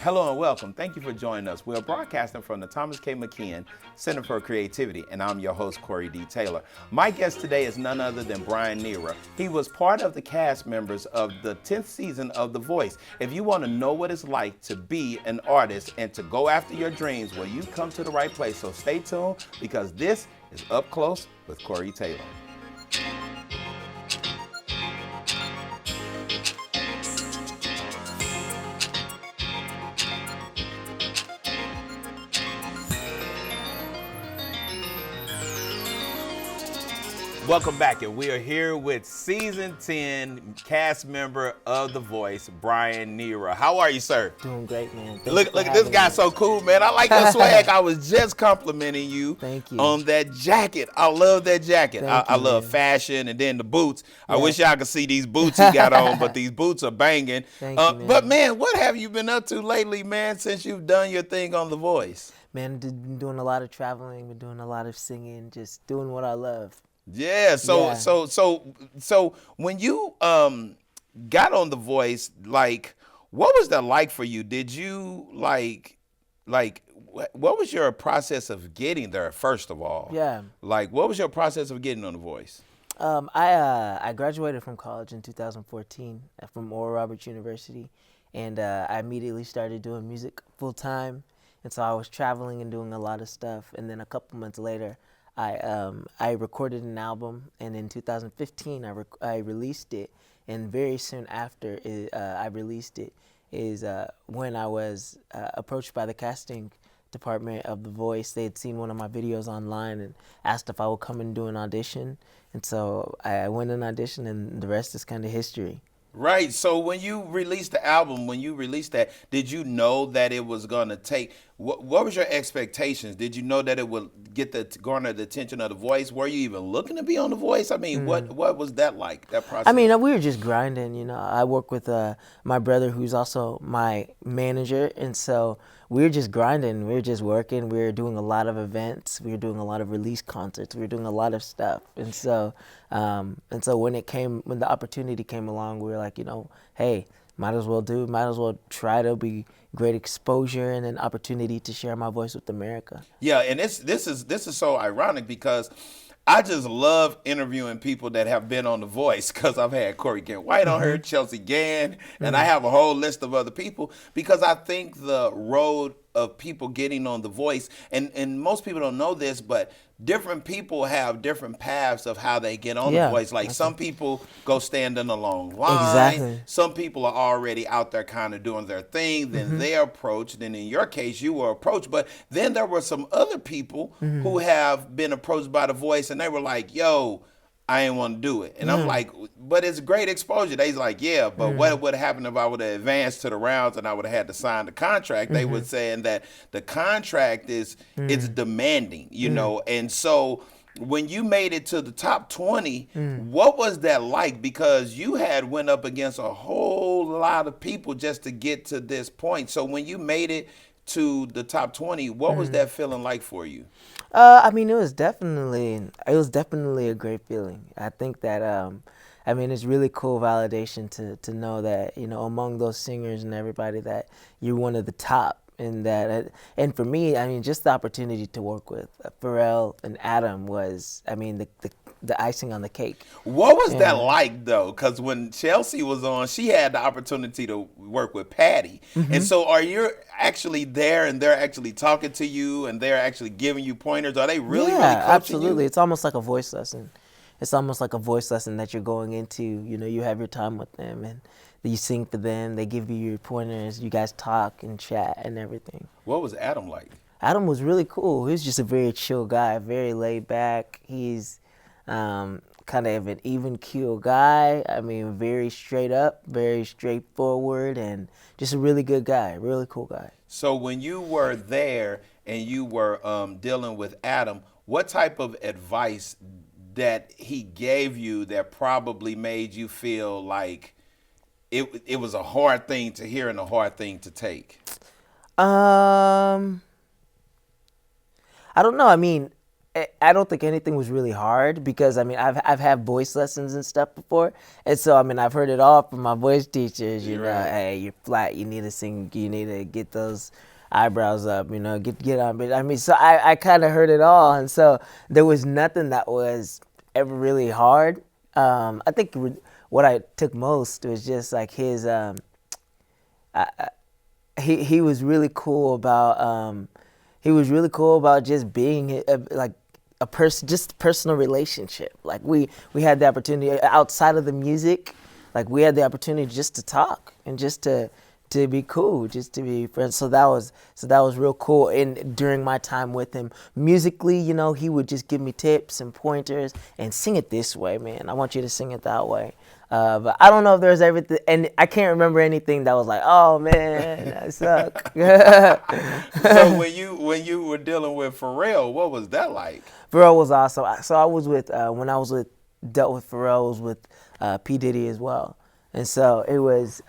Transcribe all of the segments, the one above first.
Hello and welcome. Thank you for joining us. We're broadcasting from the Thomas K. McKeon Center for Creativity, and I'm your host, Corey D. Taylor. My guest today is none other than Brian Nhira. He was part of the cast members of the 10th season of The Voice. If you want to know what it's like to be an artist and to go after your dreams, well, you've come to the right place. So stay tuned because this is Up Close with Corey Taylor. Welcome back, and we are here with season 10 cast member of The Voice, Brian Nhira. How are you, sir? Doing great, man. Look, this guy's so cool, man. I like your swag. I was just complimenting you. Thank you. On that jacket. I love that jacket. I love fashion, and then the boots. Yeah. I wish y'all could see these boots you got on, but these boots are banging. Thank you, man. But man, what have you been up to lately, man, since you've done your thing on The Voice? Man, been doing a lot of traveling, been doing a lot of singing, just doing what I love. Yeah, so when you got on The Voice, like, what was that like for you? Did you like what was your process of getting there, first of all? Yeah. Like, what was your process of getting on The Voice? I graduated from college in 2014 from Oral Roberts University, and I immediately started doing music full time, and so I was traveling and doing a lot of stuff, and then a couple months later, I recorded an album, and in 2015 I released it, and very soon after I released it is when I was approached by the casting department of The Voice. They had seen one of my videos online and asked if I would come and do an audition, and so I went and auditioned, and the rest is kind of history. Right. So when you released the album, when you released that, did you know that it was going to take, what was your expectations? Did you know that it would garner the attention of The Voice? Were you even looking to be on The Voice? I mean, what was that like, that process? I mean, we were just grinding, you know. I work with my brother, who's also my manager, and so we were just grinding. We were just working. We were doing a lot of events. We were doing a lot of release concerts. We were doing a lot of stuff, and so when the opportunity came along, we were like, you know, hey, might as well try to be great exposure and an opportunity to share my voice with America. Yeah, and this is so ironic because I just love interviewing people that have been on The Voice, because I've had Corey Kent White on here, Chelsea Gann, and I have a whole list of other people, because I think the road of people getting on The Voice, and most people don't know this, but different people have different paths of how they get on The Voice. Like some people go stand in a long line. Exactly. Some people are already out there kind of doing their thing. Then they're approached. And in your case, you were approached. But then there were some other people who have been approached by The Voice, and they were like, yo, I ain't want to do it. And I'm like, but it's great exposure. They's like, yeah, but what would have happened if I would have advanced to the rounds and I would have had to sign the contract? They were saying that the contract it's demanding, you know. And so when you made it to the top 20, what was that like? Because you had went up against a whole lot of people just to get to this point. So when you made it to the top 20, what was that feeling like for you? I mean, it was definitely a great feeling. I think that I mean, it's really cool validation to know that, you know, among those singers and everybody, that you're one of the top. And that, and for me, I mean, just the opportunity to work with Pharrell and Adam was, I mean, the icing on the cake. What was that like, though? Because when Chelsea was on, she had the opportunity to work with Patty. And so are you actually there and they're actually talking to you and they're actually giving you pointers? Are they really coaching absolutely. you? It's almost like a voice lesson. It's almost like a voice lesson that you're going into. You know, you have your time with them and you sing for them. They give you your pointers. You guys talk and chat and everything. What was Adam like? Adam was really cool. He was just a very chill guy, very laid back. He's kind of an even keel guy. I mean, very straight up, very straightforward, and just a really good guy, really cool guy. So when you were there and you were dealing with Adam, what type of advice that he gave you that probably made you feel like it was a hard thing to hear and a hard thing to take? I don't know. I mean, I don't think anything was really hard because I mean I've had voice lessons and stuff before, and so I mean I've heard it all from my voice teachers. You You're know, right. hey, you're flat. You need to sing. You need to get those eyebrows up. You know, get on. But I mean, so I kind of heard it all, and so there was nothing that was ever really hard. I think what I took most was just like his. He was really cool about just being like a person, just personal relationship. Like we had the opportunity outside of the music, like we had the opportunity just to talk and just to be cool, just to be friends. So that was real cool. And during my time with him, musically, you know, he would just give me tips and pointers and sing it this way, man. I want you to sing it that way. But I don't know if there's everything, and I can't remember anything that was like, oh man, I suck. So when you were dealing with Pharrell, what was that like? Pharrell was awesome. So I was with when I was with dealt with Pharrell, I was with P Diddy as well, and so it was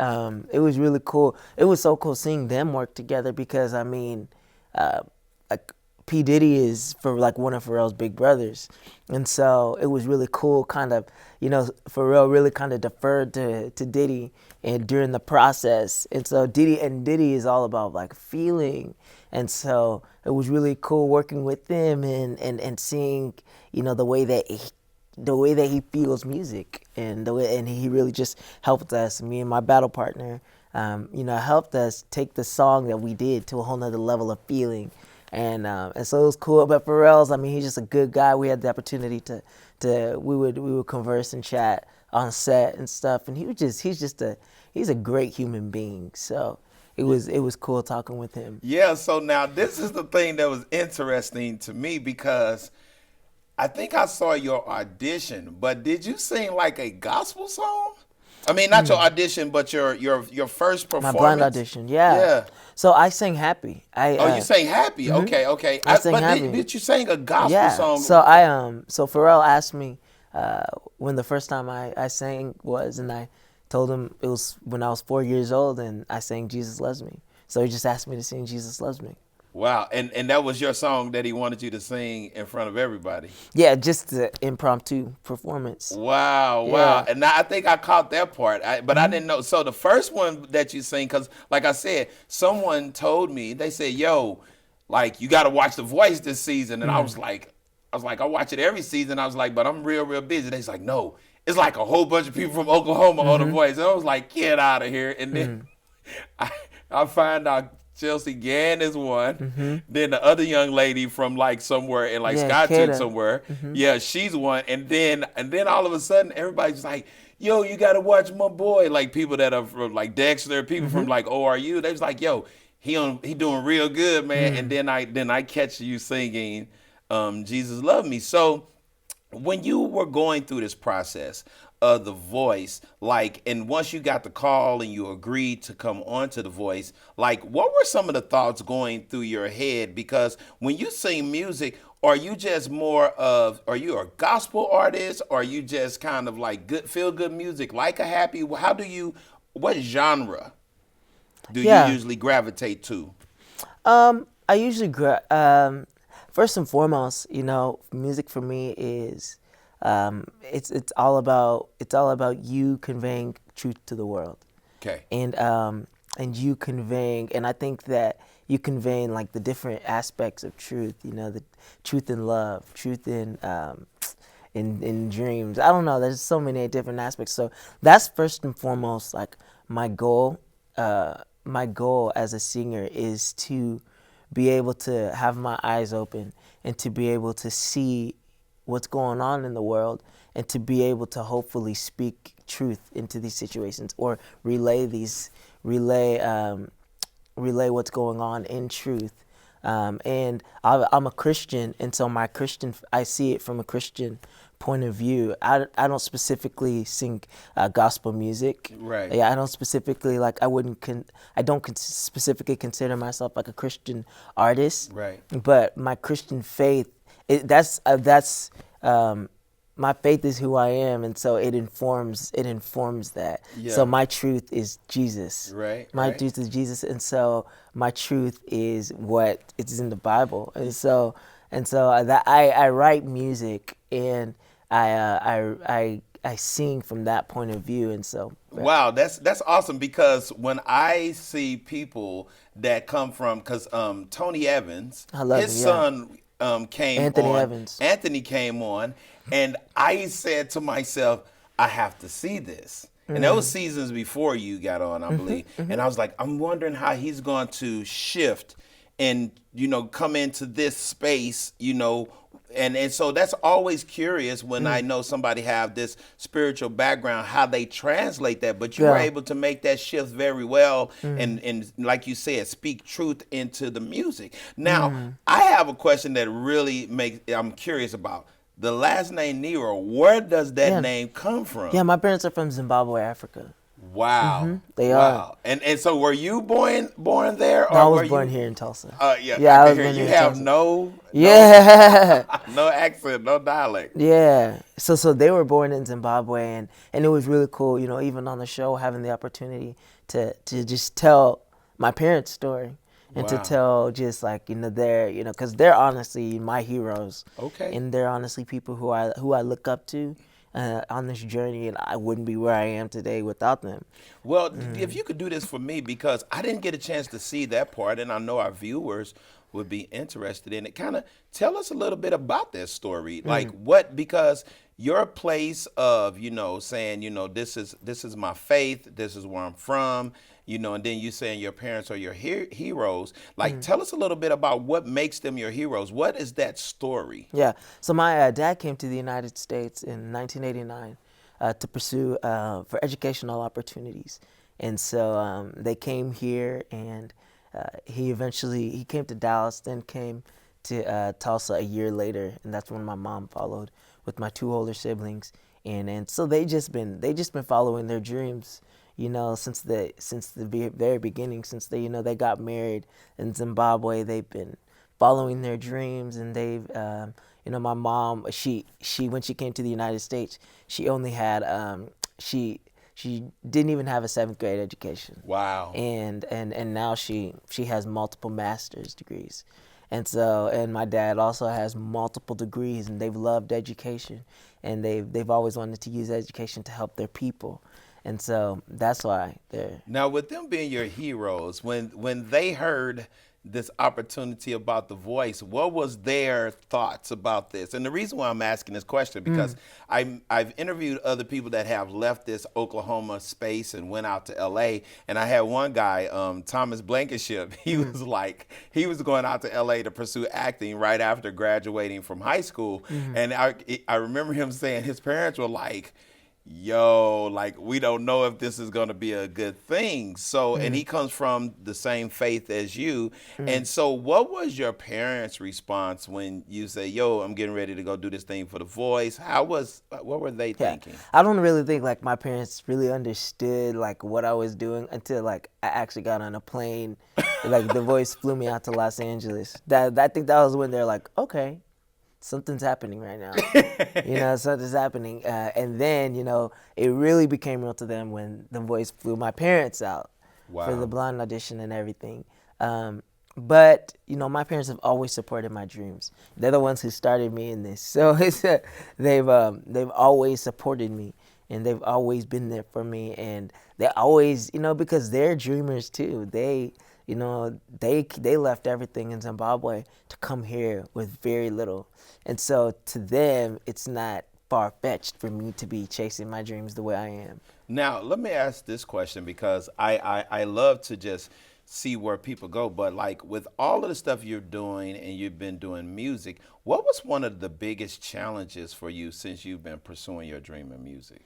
really cool. It was so cool seeing them work together because I mean, like P Diddy is for like one of Pharrell's big brothers, and so it was really cool. Kind of, you know, Pharrell really kind of deferred to Diddy and during the process, and so Diddy is all about like feeling, and so it was really cool working with them and seeing, you know, the way that he feels music and the way, and he really just helped us, me and my battle partner, you know, helped us take the song that we did to a whole nother level of feeling. And so it was cool. But Pharrell's, I mean, he's just a good guy. We had the opportunity we would converse and chat on set and stuff. And he's a great human being. So it was cool talking with him. Yeah, so now this is the thing that was interesting to me because I think I saw your audition, but did you sing like a gospel song? I mean, not your audition, but your first My performance. blind audition, yeah. Yeah. So I sang Happy. Oh, you sang Happy? Okay, okay. I sang but Happy. did you sing a gospel Yeah. song? So Pharrell asked me when the first time I sang was, and I told him it was when I was 4 years old, and I sang Jesus Loves Me. So he just asked me to sing Jesus Loves Me. Wow, and that was your song that he wanted you to sing in front of everybody. Yeah, just the impromptu performance. Wow, Yeah. wow. And I think I caught that part, but I didn't know. So the first one that you sing, because like I said, someone told me, they said, yo, like you got to watch The Voice this season. And I was like, I watch it every season. I was like, but I'm real, real busy. They's like, no, it's like a whole bunch of people from Oklahoma on The Voice. And I was like, get out of here. And then I find out Chelsea Gann is one. Then the other young lady from like somewhere in like Yeah, Scottsdale Kata. somewhere. Yeah, she's one. And then all of a sudden everybody's like, yo, you gotta watch my boy. Like people that are from like Dexter, people from like ORU. They was like, yo, he doing real good, man. And then I catch you singing Jesus Love Me. So when you were going through this process of The Voice, like, and once you got the call and you agreed to come on to The Voice, like, what were some of the thoughts going through your head? Because when you sing music, are you just are you a gospel artist? Or are you just kind of like feel good music, like a happy, what genre do you usually gravitate to? I usually first and foremost, you know, music for me is it's all about you conveying truth to the world. Okay. And you conveying, and I think that you conveying like the different aspects of truth, you know, the truth in love, truth in dreams. I don't know, there's so many different aspects. So that's first and foremost like my goal. My goal as a singer is to be able to have my eyes open and to be able to see what's going on in the world and to be able to hopefully speak truth into these situations or relay what's going on in truth. And I'm a Christian, and so I see it from a Christian point of view. I don't specifically sing gospel music. Right. Yeah, I don't specifically I don't specifically consider myself like a Christian artist. Right. But my Christian faith, my faith is who I am, and so it informs that. Yeah. So my truth is Jesus. Right. My right. truth is Jesus, and so my truth is what it's in the Bible, and so And so that I write music, and I sing from that point of view, and so Wow, that's awesome because when I see people that come from, because Tony Evans, I love his him. Yeah, son came Anthony on, Evans. Anthony came on, and I said to myself, I have to see this. And that was seasons before you got on, I believe. And I was like, I'm wondering how he's going to shift and come into this space, and so that's always curious when I know somebody have this spiritual background, how they translate that. But you were Yeah. able to make that shift very well, and like you said, speak truth into the music. Now, I have a question that really I'm curious about. The last name Nhira, where does that Yeah. name come from? Yeah, my parents are from Zimbabwe, Africa. Wow. They are. Wow. And so were you born there, No, I or was were born you here in Tulsa. yeah, Yeah, I I can was hear born you here in have Tulsa. no Yeah. no accent, no dialect. Yeah. So they were born in Zimbabwe, and it was really cool, even on the show, having the opportunity to just tell my parents' story, and to Wow. tell just like, their, because they're honestly my heroes, Okay. and they're honestly people who I look up to on this journey, and I wouldn't be where I am today without them. Well, if you could do this for me, because I didn't get a chance to see that part, and I know our viewers would be interested in it. Kind of tell us a little bit about that story, like what, because your place of saying this is my faith, this is where I'm from, and then you saying your parents are your heroes. Like, tell us a little bit about what makes them your heroes. What is that story? Yeah. So my dad came to the United States in 1989 to pursue for educational opportunities, and so they came here, and he came to Dallas, then came to Tulsa a year later, and that's when my mom followed with my two older siblings, and so they just been following their dreams, since the very beginning, since they got married in Zimbabwe. They've been following their dreams, and they've my mom, she when she came to the United States, she only had she didn't even have a seventh grade education, Wow. and now she has multiple master's degrees, and my dad also has multiple degrees, and they've loved education, and they've always wanted to use education to help their people, and so that's why they're. Now, with them being your heroes, when they heard this opportunity about The Voice, what was their thoughts about this? And the reason why I'm asking this question, because I've interviewed other people that have left this Oklahoma space and went out to LA, and I had one guy, Thomas Blankenship. He was like, he was going out to LA to pursue acting right after graduating from high school, and I remember him saying his parents were like, yo, like, we don't know if this is going to be a good thing. So, and he comes from the same faith as you. And so what was your parents' response when you say, yo, I'm getting ready to go do this thing for The Voice? What were they Yeah, thinking? I don't really think like my parents really understood like what I was doing until like I actually got on a plane. Like The Voice flew me out to Los Angeles. I think that was when they're like, okay, something's happening right now. Something's happening. And then it really became real to them when The Voice flew my parents out for the Wow. blonde audition and everything. But my parents have always supported my dreams. They're the ones who started me in this, so they've always supported me, and they've always been there for me, and they always because they're dreamers too. They left everything in Zimbabwe to come here with very little, and so to them it's not far fetched for me to be chasing my dreams the way I am. Now, let me ask this question, because I love to just see where people go. But like, with all of the stuff you're doing and you've been doing music, what was one of the biggest challenges for you since you've been pursuing your dream in music?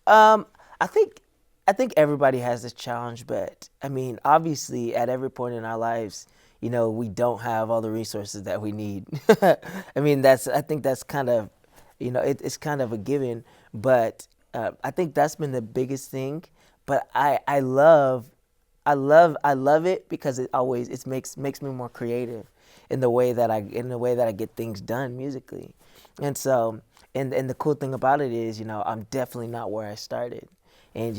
Um, I think I think everybody has this challenge, but I mean, obviously, at every point in our lives, we don't have all the resources that we need. I mean, I think that's kind of, it's kind of a given. But I think that's been the biggest thing. But I love it because it makes me more creative in the way that I get things done musically. And so and the cool thing about it is, I'm definitely not where I started. And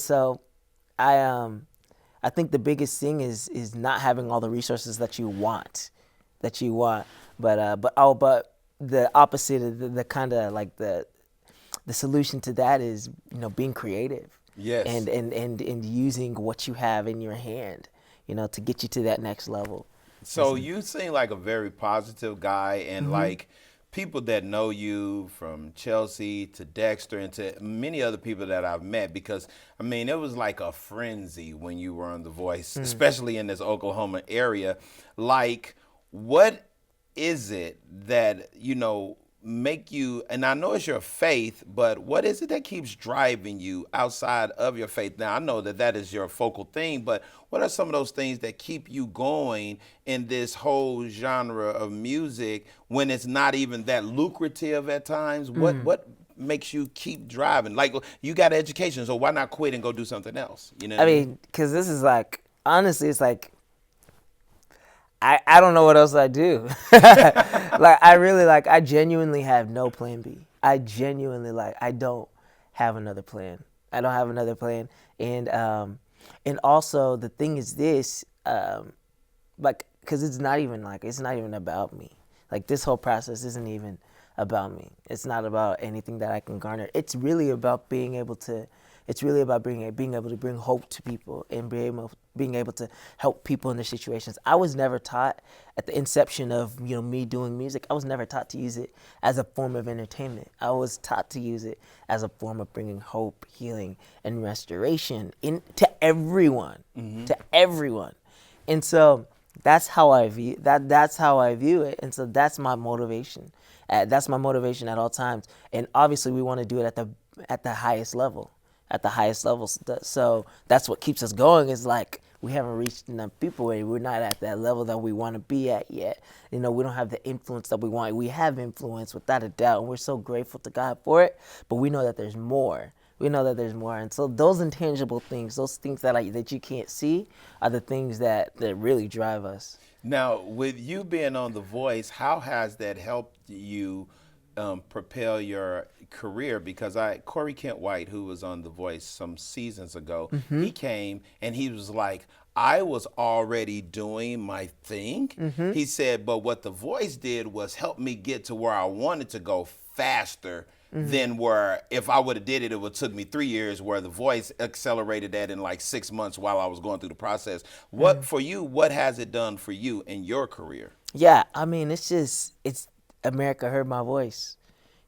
so I think the biggest thing is not having all the resources that you want. But the opposite of the kind of like the solution to that is, being creative Yes. and using what you have in your hand, to get you to that next level. So you seem like a very positive guy, and like people that know you from Chelsea to Dexter and to many other people that I've met, because I mean it was like a frenzy when you were on The Voice, especially in this Oklahoma area. Like, what is it that make you, and I know it's your faith, but what is it that keeps driving you outside of your faith? Now I know that that is your focal thing, but what are some of those things that keep you going in this whole genre of music when it's not even that lucrative at times? What makes you keep driving? Like, you got an education, so why not quit and go do something else? You know what I I mean? mean, because this is like, honestly, it's like, I don't know what else I do. I genuinely have no plan B. I genuinely, I don't have another plan. I don't have another plan. And also the thing is this, because it's not even about me. Like, this whole process isn't even about me. It's not about anything that I can garner. It's really about being able to being able to bring hope to people and being able to help people in their situations. I was never taught at the inception of me doing music. I was never taught to use it as a form of entertainment. I was taught to use it as a form of bringing hope, healing, and restoration to everyone, to everyone. And so that's how I view that. That's how I view it. And so that's my motivation. That's my motivation at all times. And obviously, we want to do it at the highest level. At the highest levels. So that's what keeps us going, is like, we haven't reached enough people, and we're not at that level that we want to be at yet. We don't have the influence that we want. We have influence without a doubt, and we're so grateful to God for it, but we know that there's more. We know that there's more. And so those intangible things, those things that you can't see, are the things that really drive us. Now, with you being on The Voice, how has that helped you propel your career? Because Corey Kent White, who was on The Voice some seasons ago, he came and he was like, I was already doing my thing. He said, but what The Voice did was help me get to where I wanted to go faster than where if I would have did it, it would have took me 3 years, where The Voice accelerated that in like 6 months while I was going through the process. What for you, what has it done for you in your career? Yeah, I mean, it's America heard my voice.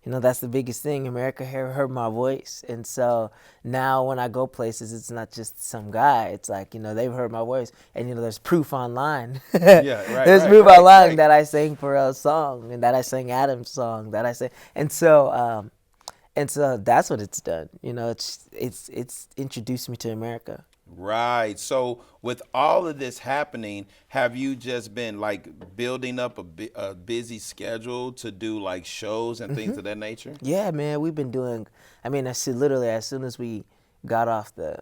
That's the biggest thing. America heard my voice. And so now when I go places, it's not just some guy. It's like, they've heard my voice. And, there's proof online. Yeah, right. There's right, proof right, online right. that I sang Pharrell's song, and that I sang Adam's song, that I sang. And so that's what it's done. It's introduced me to America. Right. So with all of this happening, have you just been like building up a busy schedule to do like shows and things of that nature? Yeah, man, we've been doing. I mean, literally as soon as we got off as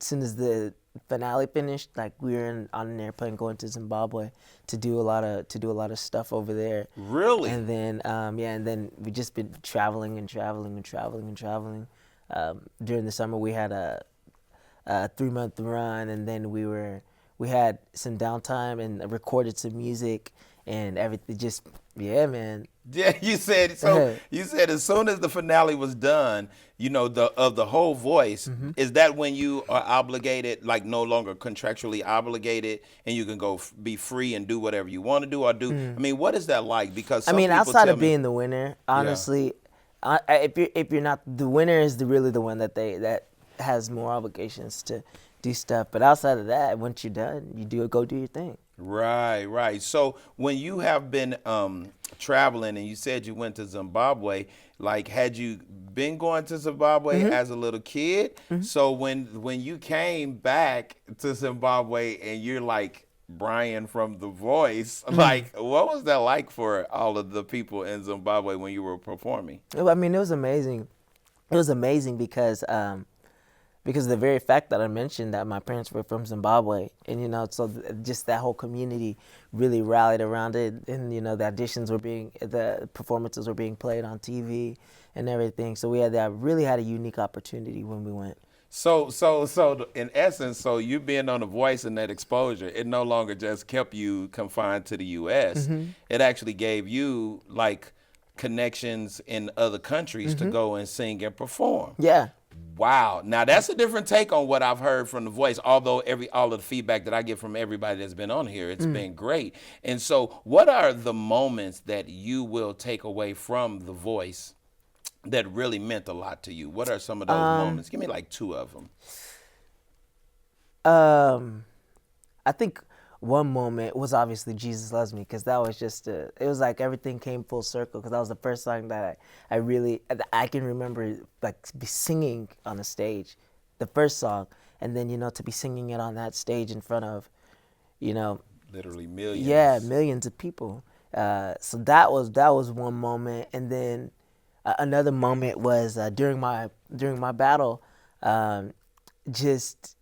soon as the finale finished, like, we were on an airplane going to Zimbabwe to do a lot of stuff over there. Really? And then and then we just been traveling and traveling and traveling and traveling. During the summer, we had a 3-month run, and then we had some downtime and recorded some music and everything. Just, yeah, man. Yeah, you said so. You said as soon as the finale was done, the whole Voice, is that when you are obligated, like no longer contractually obligated, and you can go be free and do whatever you want to do or do? I mean, what is that like? Because some people Outside tell of me, being the winner, honestly, if you're not the winner, is really the one that has more obligations to do stuff. But outside of that, once you're done, you go do your thing. Right, right. So when you have been traveling, and you said you went to Zimbabwe, like, had you been going to Zimbabwe as a little kid? So when you came back to Zimbabwe and you're like Brian from The Voice, like, what was that like for all of the people in Zimbabwe when you were performing? I mean, it was amazing. It was amazing because the very fact that I mentioned that my parents were from Zimbabwe, and so just that whole community really rallied around it, and the performances were being played on TV and everything. So we really had a unique opportunity when we went. So in essence, so you being on The Voice and that exposure, it no longer just kept you confined to the U.S. It actually gave you like connections in other countries to go and sing and perform. Yeah. Wow. Now that's a different take on what I've heard from The Voice. Although all of the feedback that I get from everybody that's been on here, it's been great. And so, what are the moments that you will take away from The Voice that really meant a lot to you? What are some of those moments? Give me like two of them. I think one moment was obviously Jesus Loves Me, because that was just it was like everything came full circle, because that was the first song that I really I can remember like be singing on a stage, the first song, and then to be singing it on that stage in front of you know Literally millions. yeah, millions of people. So that was one moment, and then another moment was during my battle, just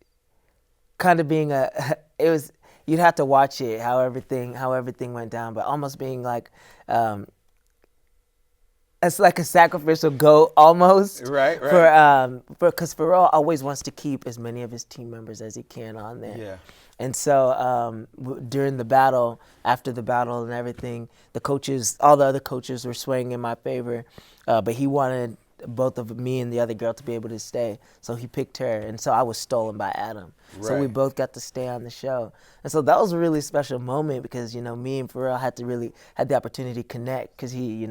kind of being it was, you'd have to watch it how everything went down, but almost being like it's like a sacrificial goat almost. Right. Because Pharrell always wants to keep as many of his team members as he can on there. Yeah. And so during the battle, after the battle and everything, all the other coaches were swaying in my favor, but he wanted both of me and the other girl to be able to stay, so he picked her, and so I was stolen by Adam. So we Right. both got to stay on the show, and so that was a really special moment, because me and Pharrell had the opportunity to connect, because he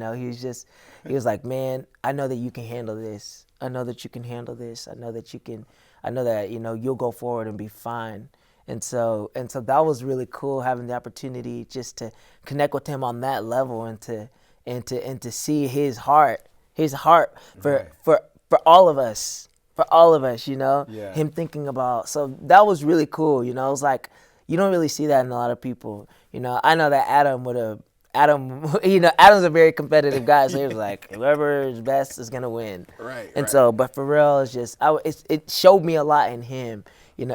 was like, man, I know that you can handle this. I know that you can handle this. I know that you'll go forward and be fine. And so that was really cool, having the opportunity just to connect with him on that level, and to see his heart for Right. for all of us, Yeah. him thinking about. So that was really cool. It was like, you don't really see that in a lot of people. I know that Adam's a very competitive guy, so he was like, whoever is best is gonna win. Right. And Right. so, but Pharrell is just, it showed me a lot in him.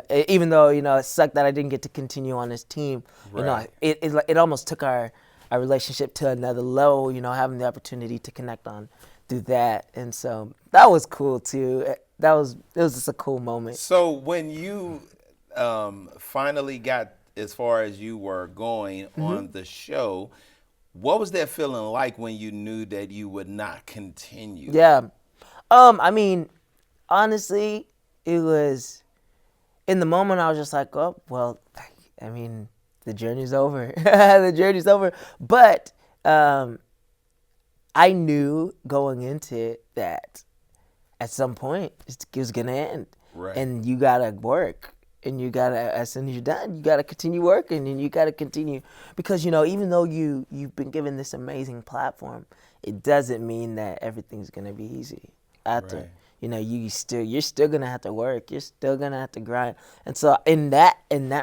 Even though it sucked that I didn't get to continue on his team. Right. It almost took our relationship to another level. Having the opportunity to connect on through that, and so that was cool too. It was just a cool moment. So when you finally got as far as you were going on the show, what was that feeling like when you knew that you would not continue? Yeah, I mean, honestly, it was, in the moment I was just like, oh well, I mean, the journey's over. The journey's over. But I knew going into it that at some point it was gonna end. Right. And you gotta work. And you gotta, as soon as you're done, you gotta continue working, and you gotta continue, because even though you've been given this amazing platform, it doesn't mean that everything's gonna be easy after. Right. You're still gonna have to work. You're still gonna have to grind. And so in that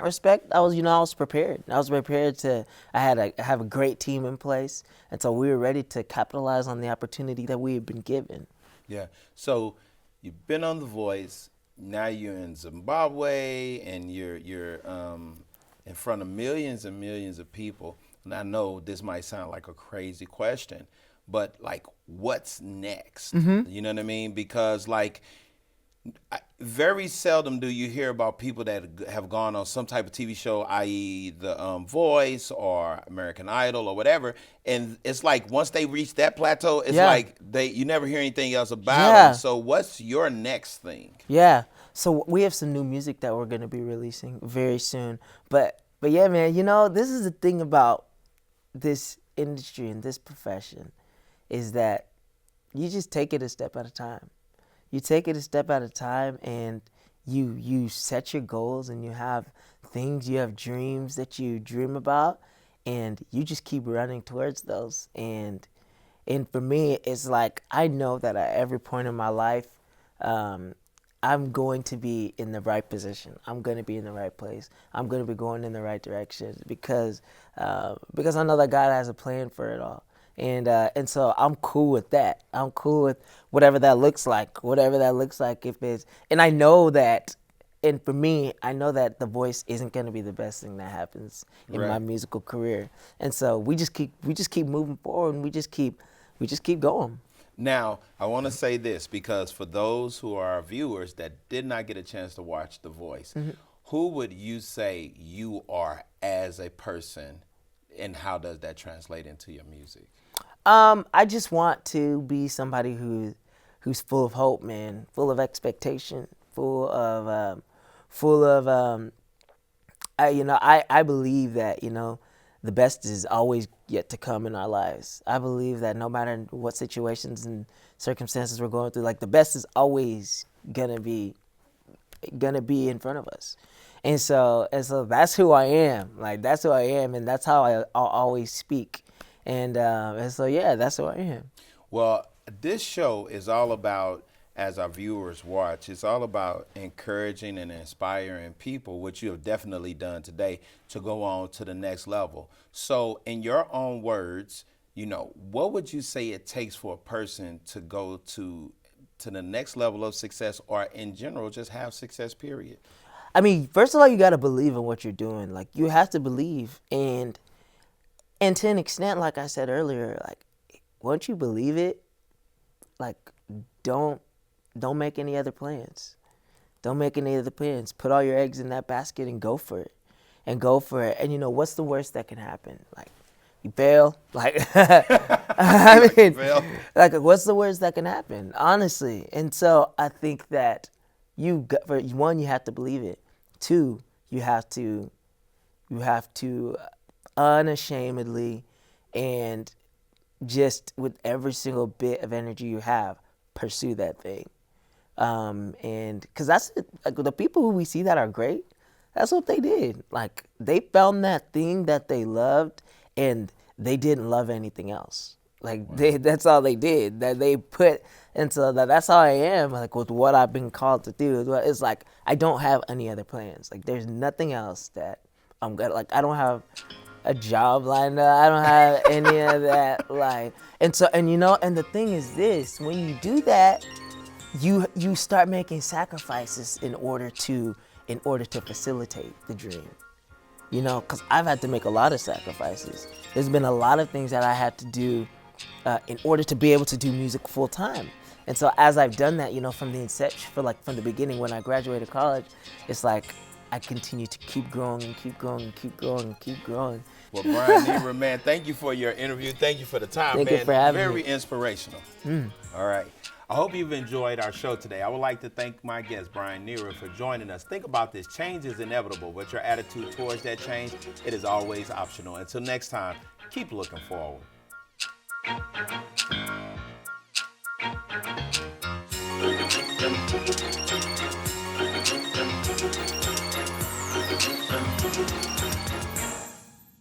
respect, I was prepared. I was prepared to. I have a great team in place, and so we were ready to capitalize on the opportunity that we had been given. Yeah. So you've been on The Voice. Now you're in Zimbabwe, and you're in front of millions and millions of people. And I know this might sound like a crazy question, but like, what's next? You know what I mean? Because like, very seldom do you hear about people that have gone on some type of TV show, i.e. The Voice or American Idol or whatever, and it's like once they reach that plateau, it's Yeah. like you never hear anything else about Yeah. them. So what's your next thing? Yeah. So we have some new music that we're gonna be releasing very soon. But yeah, man, this is the thing about this industry and this profession, is that you just take it a step at a time. You take it a step at a time, and you set your goals, and you have dreams that you dream about, and you just keep running towards those. And for me, it's like, I know that at every point in my life, I'm going to be in the right position. I'm going to be in the right place. I'm going to be going in the right direction, because I know that God has a plan for it all. And so I'm cool with that. I'm cool with whatever that looks like. And I know that, and for me, I know that The Voice isn't going to be the best thing that happens in my Right. musical career. And so we just keep moving forward, and we just keep going. Now, I want to say this because for those who are our viewers that did not get a chance to watch The Voice, who would you say you are as a person, and how does that translate into your music? I just want to be somebody who's full of hope, man, full of expectation, full of I believe that the best is always yet to come in our lives. I believe that no matter what situations and circumstances we're going through, like the best is always gonna be in front of us. And so that's who I am. Like that's who I am, and that's how I'll always speak. And so yeah, that's who I am. Well, this show is all about, as our viewers watch, it's all about encouraging and inspiring people, which you have definitely done today, to go on to the next level. So in your own words, what would you say it takes for a person to go to the next level of success, or in general, just have success, period? I mean, first of all, you got to believe in what you're doing. Like you have to believe, and to an extent, like I said earlier, like once you believe it, like don't make any other plans. Don't make any other plans. Put all your eggs in that basket and go for it. And what's the worst that can happen? Like you fail. Like I mean, like what's the worst that can happen? Honestly. And so I think that for one, you have to believe it. Two, you have to unashamedly and just with every single bit of energy you have, pursue that thing. And because that's it. Like, the people who we see that are great, that's what they did. Like they found that thing that they loved, and they didn't love anything else. Like that's all they did. That they put, and so that's how I am. Like with what I've been called to do, it's like I don't have any other plans. Like there's nothing else that I'm gonna like. I don't have a job lined up. I don't have any of that. Like, and the thing is this: when you do that, you start making sacrifices in order to facilitate the dream. Because I've had to make a lot of sacrifices. There's been a lot of things that I had to do in order to be able to do music full time. And so as I've done that, from the inception, from the beginning when I graduated college, it's like I continue to keep growing and keep growing and keep growing and keep growing. Well, Brian Nhira, man, thank you for your interview. Thank you for the time, Thank man. you for having Very me. inspirational. All right. I hope you've enjoyed our show today. I would like to thank my guest, Brian Nhira, for joining us. Think about this. Change is inevitable, but your attitude towards that change, it is always optional. Until next time, keep looking forward.